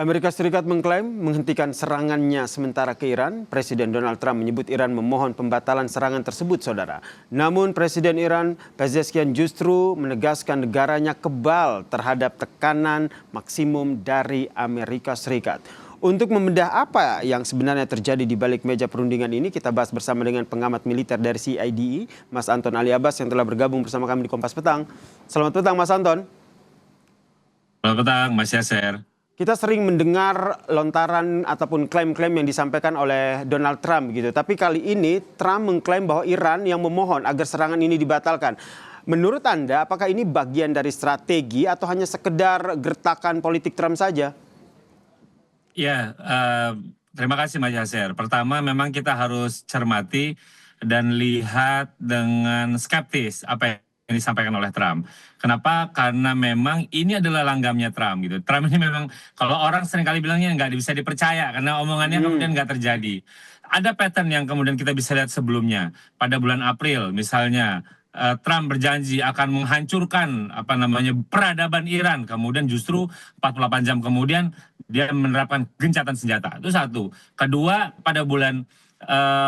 Amerika Serikat mengklaim menghentikan serangannya sementara ke Iran. Presiden Donald Trump menyebut Iran memohon pembatalan serangan tersebut, saudara. Namun Presiden Iran Pezeshkian justru menegaskan negaranya kebal terhadap tekanan maksimum dari Amerika Serikat. Untuk membedah apa yang sebenarnya terjadi di balik meja perundingan ini, kita bahas bersama dengan pengamat militer dari CIDE, Mas Anton Ali Abbas yang telah bergabung bersama kami di Kompas Petang. Selamat petang, Mas Anton. Selamat petang, Mas Yaser. Kita sering mendengar lontaran ataupun klaim-klaim yang disampaikan oleh Donald Trump gitu. Tapi kali ini Trump mengklaim bahwa Iran yang memohon agar serangan ini dibatalkan. Menurut Anda, apakah ini bagian dari strategi atau hanya sekedar gertakan politik Trump saja? Ya, terima kasih Mas Yaser. Pertama memang kita harus cermati dan lihat dengan skeptis apa yang disampaikan oleh Trump. Kenapa? Karena memang ini adalah langgamnya Trump gitu. Trump ini memang kalau orang seringkali bilangnya nggak bisa dipercaya karena omongannya kemudian nggak terjadi. Ada pattern yang kemudian kita bisa lihat sebelumnya. Pada bulan April misalnya Trump berjanji akan menghancurkan peradaban Iran. Kemudian justru 48 jam kemudian dia menerapkan gencatan senjata. Itu satu. Kedua, pada bulan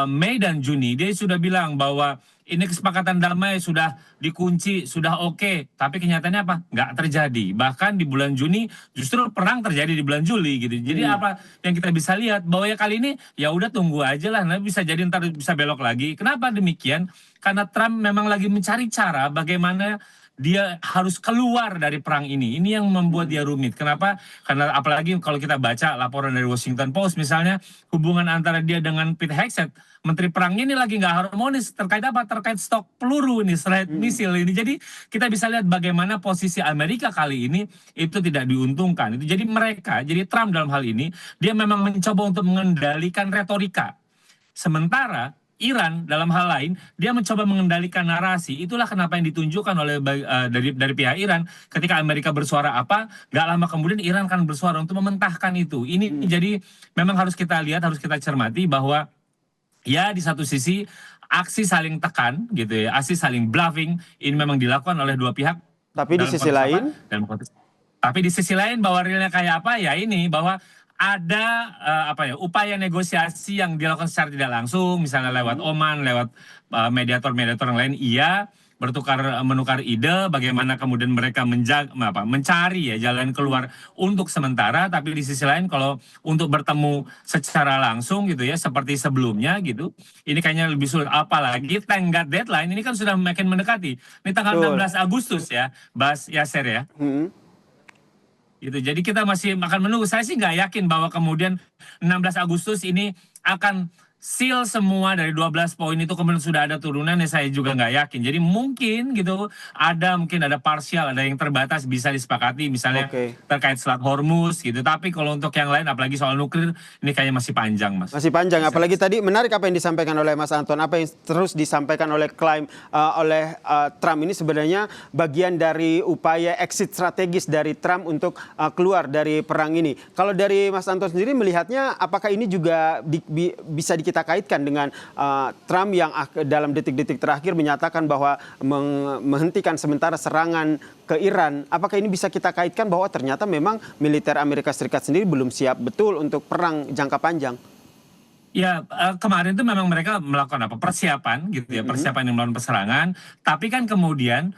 Mei dan Juni dia sudah bilang bahwa ini kesepakatan damai sudah dikunci, sudah oke. Tapi kenyataannya apa? Nggak terjadi. Bahkan di bulan Juni justru perang terjadi di bulan Juli gitu. Jadi apa yang kita bisa lihat bahwa ya kali ini ya udah tunggu aja lah. Nanti bisa jadi ntar bisa belok lagi. Kenapa demikian? Karena Trump memang lagi mencari cara bagaimana dia harus keluar dari perang ini. Ini yang membuat dia rumit. Kenapa? Karena apalagi kalau kita baca laporan dari Washington Post misalnya, hubungan antara dia dengan Pete Hegseth, Menteri Perangnya ini lagi nggak harmonis. Terkait apa? Terkait stok peluru ini, straight missile ini. Jadi kita bisa lihat bagaimana posisi Amerika kali ini itu tidak diuntungkan. Itu jadi jadi Trump dalam hal ini, dia memang mencoba untuk mengendalikan retorika. Sementara Iran dalam hal lain dia mencoba mengendalikan narasi. Itulah kenapa yang ditunjukkan oleh dari pihak Iran ketika Amerika bersuara apa, gak lama kemudian Iran akan bersuara untuk mementahkan itu. Ini jadi memang harus kita lihat, harus kita cermati bahwa ya di satu sisi aksi saling tekan gitu ya, aksi saling bluffing ini memang dilakukan oleh dua pihak. Tapi di sisi lain, tapi di sisi lain bahwa realnya kayak apa ya ini bahwa ada upaya negosiasi yang dilakukan secara tidak langsung, misalnya lewat Oman, lewat mediator-mediator yang lain, iya menukar ide, bagaimana kemudian mereka mencari ya jalan keluar untuk sementara, tapi di sisi lain kalau untuk bertemu secara langsung gitu ya seperti sebelumnya gitu, ini kayaknya lebih sulit. Apalagi tenggat deadline ini kan sudah makin mendekati. Ini tanggal 16 Agustus ya, Bas Yaser ya. Gitu. Jadi kita masih akan menunggu. Saya sih nggak yakin bahwa kemudian 16 Agustus ini akan seal semua dari 12 poin itu kemudian sudah ada turunan, ya saya juga nggak yakin. Jadi mungkin ada parsial, ada yang terbatas bisa disepakati misalnya terkait Selat Hormuz gitu. Tapi kalau untuk yang lain apalagi soal nuklir ini kayaknya masih panjang, Mas. Masih panjang, apalagi tadi menarik apa yang disampaikan oleh Mas Anton, apa yang terus disampaikan oleh Trump ini sebenarnya bagian dari upaya exit strategis dari Trump untuk keluar dari perang ini. Kalau dari Mas Anton sendiri melihatnya, apakah ini juga bisa kita kaitkan dengan Trump yang dalam detik-detik terakhir menyatakan bahwa menghentikan sementara serangan ke Iran? Apakah ini bisa kita kaitkan bahwa ternyata memang militer Amerika Serikat sendiri belum siap betul untuk perang jangka panjang? Ya, kemarin itu memang mereka melakukan persiapan gitu ya, persiapan yang melakukan serangan. Tapi kan kemudian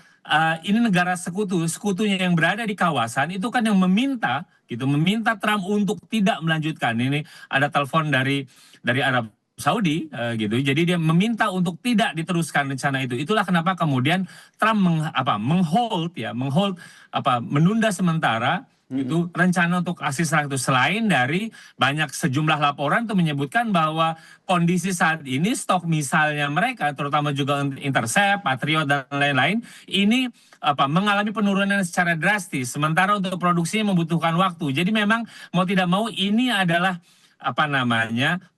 ini negara sekutunya yang berada di kawasan itu kan yang meminta Trump untuk tidak melanjutkan. Ini ada telepon dari Arab Saudi gitu. Jadi dia meminta untuk tidak diteruskan rencana itu. Itulah kenapa kemudian Trump menunda sementara itu rencana untuk aksi serang itu. Selain dari sejumlah laporan itu menyebutkan bahwa kondisi saat ini stok misalnya mereka terutama juga Intercept, Patriot dan lain-lain ini mengalami penurunan secara drastis. Sementara untuk produksinya membutuhkan waktu. Jadi memang mau tidak mau ini adalah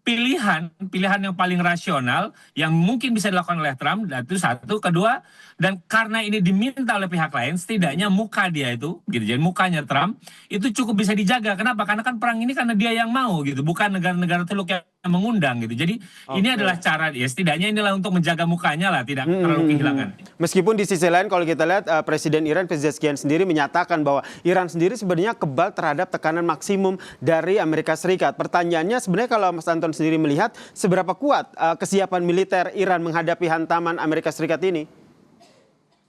pilihan yang paling rasional yang mungkin bisa dilakukan oleh Trump, dan itu satu. Kedua, dan karena ini diminta oleh pihak lain, setidaknya muka dia itu gitu, jadi mukanya Trump itu cukup bisa dijaga. Kenapa? Karena kan perang ini karena dia yang mau gitu, bukan negara-negara teluk yang mengundang gitu. Jadi ini Oke. adalah cara ya, setidaknya inilah untuk menjaga mukanya lah, tidak terlalu kehilangan. Meskipun di sisi lain kalau kita lihat Presiden Iran Pezeshkian sendiri menyatakan bahwa Iran sendiri sebenarnya kebal terhadap tekanan maksimum dari Amerika Serikat. Pertanyaannya sebenarnya kalau Mas Anton sendiri melihat seberapa kuat kesiapan militer Iran menghadapi hantaman Amerika Serikat ini?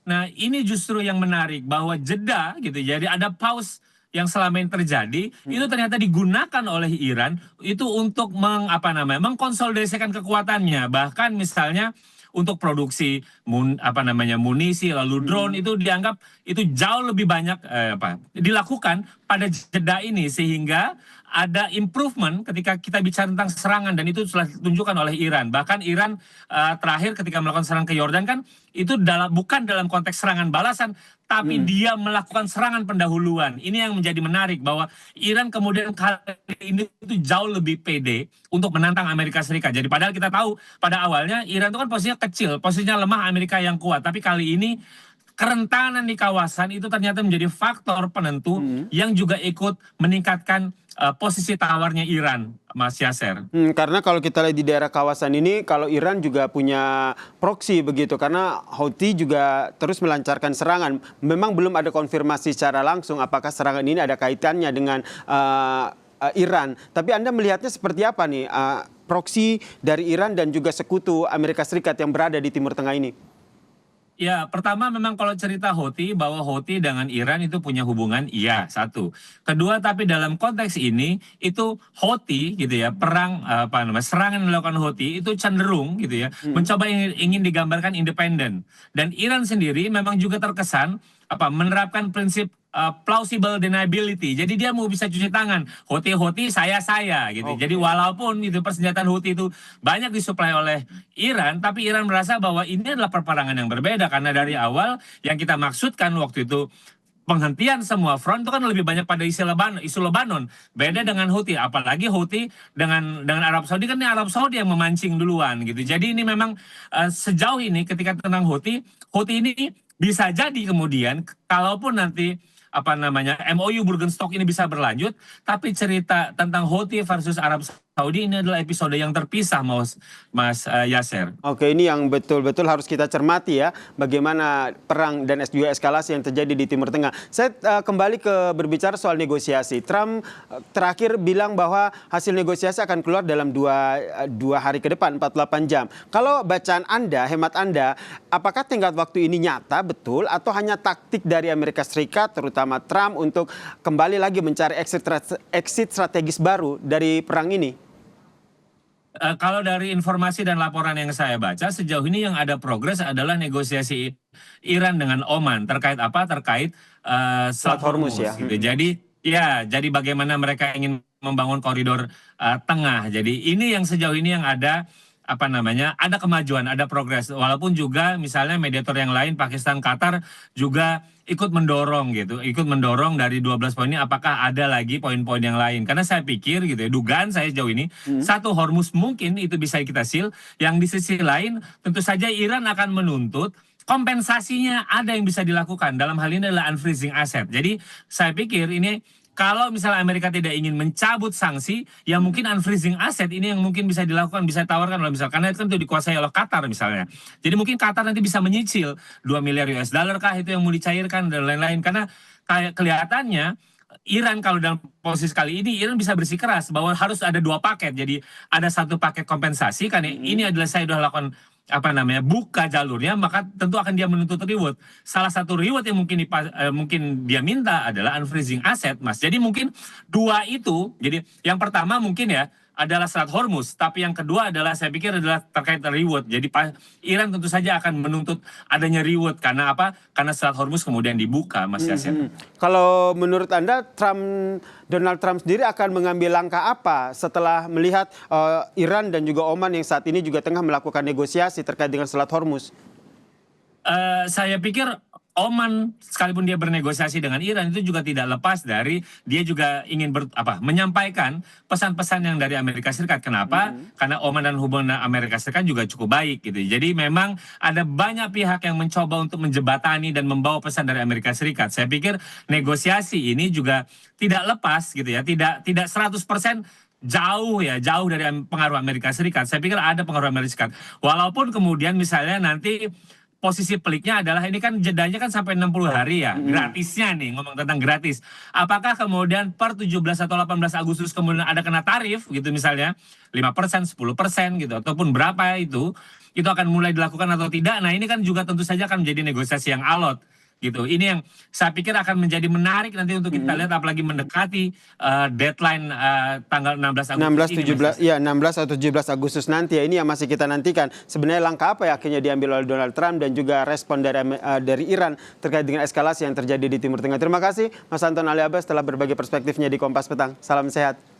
Nah, ini justru yang menarik bahwa jeda gitu. Jadi ada pause yang selama ini terjadi itu ternyata digunakan oleh Iran itu untuk mengkonsolidasikan kekuatannya. Bahkan misalnya untuk produksi munisi lalu drone itu dianggap itu jauh lebih banyak dilakukan pada jeda ini, sehingga ada improvement ketika kita bicara tentang serangan, dan itu telah ditunjukkan oleh Iran. Bahkan Iran terakhir ketika melakukan serangan ke Yordan kan itu bukan dalam konteks serangan balasan, tapi dia melakukan serangan pendahuluan. Ini yang menjadi menarik, bahwa Iran kemudian kali ini itu jauh lebih pede untuk menantang Amerika Serikat. Jadi padahal kita tahu pada awalnya Iran itu kan posisinya kecil, posisinya lemah, Amerika yang kuat. Tapi kali ini kerentanan di kawasan itu ternyata menjadi faktor penentu yang juga ikut meningkatkan posisi tawarnya Iran, Mas Yasser. Karena kalau kita lihat di daerah kawasan ini, kalau Iran juga punya proksi begitu, karena Houthi juga terus melancarkan serangan. Memang belum ada konfirmasi secara langsung apakah serangan ini ada kaitannya dengan Iran. Tapi Anda melihatnya seperti apa nih proksi dari Iran dan juga sekutu Amerika Serikat yang berada di Timur Tengah ini? Ya, pertama memang kalau cerita Houthi, bahwa Houthi dengan Iran itu punya hubungan, iya, satu. Kedua, tapi dalam konteks ini, itu Houthi gitu ya, serangan yang dilakukan Houthi itu cenderung gitu ya, mencoba ingin digambarkan independen. Dan Iran sendiri memang juga terkesan menerapkan prinsip plausible deniability. Jadi dia mau bisa cuci tangan. Houthi saya gitu. Oke. Jadi walaupun itu persenjataan Houthi itu banyak disuplai oleh Iran, tapi Iran merasa bahwa ini adalah perperangan yang berbeda, karena dari awal yang kita maksudkan waktu itu penghentian semua front itu kan lebih banyak pada isu Lebanon. Beda dengan Houthi, apalagi Houthi dengan Arab Saudi, kan ini Arab Saudi yang memancing duluan gitu. Jadi ini memang sejauh ini ketika tentang Houthi ini bisa jadi kemudian kalaupun nanti MOU Burgenstock ini bisa berlanjut, tapi cerita tentang Houthi versus Arab Saudi ini adalah episode yang terpisah, Mas Yasser. Oke, ini yang betul-betul harus kita cermati ya, bagaimana perang dan juga eskalasi yang terjadi di Timur Tengah. Saya kembali ke berbicara soal negosiasi. Trump terakhir bilang bahwa hasil negosiasi akan keluar dalam dua hari ke depan, 48 jam. Kalau bacaan Anda, hemat Anda, apakah tenggat waktu ini nyata betul atau hanya taktik dari Amerika Serikat, terutama Trump, untuk kembali lagi mencari exit strategis baru dari perang ini? Kalau dari informasi dan laporan yang saya baca, sejauh ini yang ada progres adalah negosiasi Iran dengan Oman terkait Terkait Selat Hormuz Hormuz ya. gitu. Jadi bagaimana mereka ingin membangun koridor tengah. Jadi ini yang sejauh ini yang ada ada kemajuan, ada progres. Walaupun juga misalnya mediator yang lain, Pakistan, Qatar juga ikut mendorong dari 12 poin ini, apakah ada lagi poin-poin yang lain. Karena saya pikir gitu ya, dugaan saya sejauh ini, satu, Hormuz mungkin itu bisa kita seal. Yang di sisi lain tentu saja Iran akan menuntut kompensasinya ada yang bisa dilakukan. Dalam hal ini adalah unfreezing aset. Jadi saya pikir ini, kalau misalnya Amerika tidak ingin mencabut sanksi, ya mungkin unfreezing aset ini yang mungkin bisa dilakukan, bisa ditawarkan oleh misalnya, karena itu kan dikuasai oleh Qatar misalnya. Jadi mungkin Qatar nanti bisa menyicil 2 miliar US dollar kah itu yang mau dicairkan dan lain-lain. Karena kayak kelihatannya Iran kalau dalam posisi kali ini, Iran bisa bersikeras bahwa harus ada 2 paket. Jadi ada 1 paket kompensasi, karena ini adalah saya sudah lakukan buka jalurnya, maka tentu akan dia menuntut reward. Salah satu reward yang mungkin dia minta adalah unfreezing aset, Mas. Jadi mungkin 2 itu. Jadi yang pertama mungkin ya adalah Selat Hormuz, tapi yang kedua adalah saya pikir adalah terkait reward. Jadi Iran tentu saja akan menuntut adanya reward, karena karena Selat Hormuz kemudian dibuka, Mas Yassin. Kalau menurut Anda, Donald Trump sendiri akan mengambil langkah apa setelah melihat Iran dan juga Oman yang saat ini juga tengah melakukan negosiasi terkait dengan Selat Hormuz? Saya pikir Oman sekalipun dia bernegosiasi dengan Iran itu juga tidak lepas dari dia juga ingin menyampaikan pesan-pesan yang dari Amerika Serikat. Kenapa? Karena Oman dan hubungan Amerika Serikat juga cukup baik gitu. Jadi memang ada banyak pihak yang mencoba untuk menjebatani dan membawa pesan dari Amerika Serikat. Saya pikir negosiasi ini juga tidak lepas gitu ya, tidak 100% jauh dari pengaruh Amerika Serikat. Saya pikir ada pengaruh Amerika Serikat. Walaupun kemudian misalnya nanti posisi peliknya adalah ini kan jedanya kan sampai 60 hari ya, gratisnya nih, ngomong tentang gratis. Apakah kemudian per 17 atau 18 Agustus kemudian ada kena tarif gitu misalnya 5%, 10% gitu ataupun berapa itu akan mulai dilakukan atau tidak. Nah, ini kan juga tentu saja akan menjadi negosiasi yang alot gitu. Ini yang saya pikir akan menjadi menarik nanti untuk kita lihat apalagi mendekati deadline tanggal 16 Agustus 16 17 ya 16 atau 17 Agustus nanti ya, ini yang masih kita nantikan. Sebenarnya langkah apa ya akhirnya diambil oleh Donald Trump dan juga respon dari Iran terkait dengan eskalasi yang terjadi di Timur Tengah. Terima kasih Mas Anton Ali Abbas telah berbagi perspektifnya di Kompas Petang. Salam sehat.